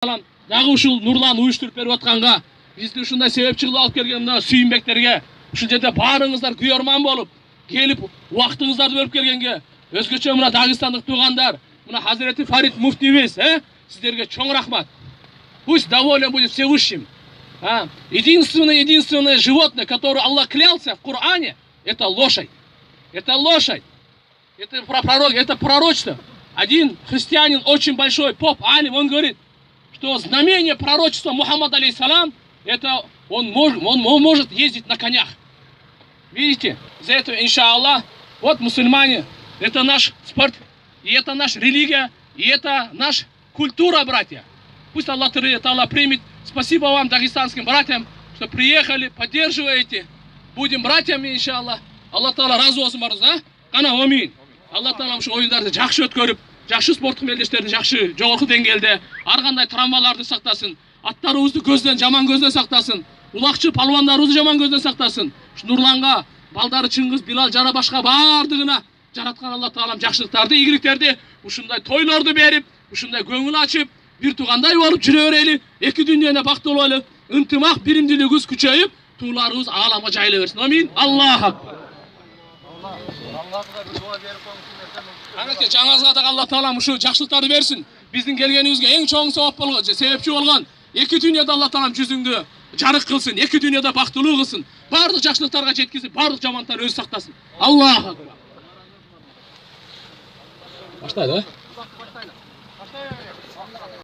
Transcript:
Дагы ушул Нурлан уюштуруп берип атканга, бизди ушундай себепчи кылып алып келген мына сүйүнбектерге, ушул жерде баарыңыздар күйөрман болуп, келип убактыңыздарды бөлүп келгенге, өзгөчө мына Дагыстандык туугандар, мына Хазирети Фарид муфтийбиз, сиздерге чоң рахмат. Пусть доволен будет Всевышним. Единственное животное, которое Аллах клялся в Коране, это лошадь. Это лошадь. Это пророк, это пророчество. Один христианин, очень большой поп, алим, он говорит, что знамение пророчества Мухаммада алейхиссалам, это он может ездить на конях. Видите? За это, иншаллах, вот мусульмане, это наш спорт, и это наша религия, и это наша культура, братья. Пусть Аллах примет. Спасибо вам, дагестанским братьям, что приехали, поддерживаете. Будем братьями, иншаллах. Аллах Таала разы болсын барыңыздан. Кана амин. Аллах Таала ушу оюндарды жакшы өткөрүп, жакшы спорттук мелдештерди жакшы жогорку деңгээлде ар кандай травмаларды сактасын. Аттарыбызды көздөн, жаман көздөн сактасын. Улакчы палуандарыбызды жаман көздөн сактасын. Ушу Нурланга, балдары Чыңгыз, Билал, жара башка бардыгына жараткан Аллах Таалам жакшылыктарды, ийгиликтерди, ушундай тойлорду берип, ушундай көңүл ачып, bir tugандай болуп жүрө берели, эки дүйнөнө бактылуу болуп, ынтымак, биримдүүлүгүбүз күчөйүп, тууларыбыз ааламга жайыла берсин. Амин. Аллах акбар. Анакей жаңыңызга да Аллах Таалам ушу жакшылыктарды берсин. Биздин келгенибизге эң чоң себеп болгон, себепчи болгон эки дүйнөдө Аллах Таалам жүзүңдү жарык кылсын, эки дүйнөдө бактылуу кылсын, бардык жакшылыктарга жеткизип, бардык жамандыктан өзү сактасын. Аллах акбар. Баштайлы.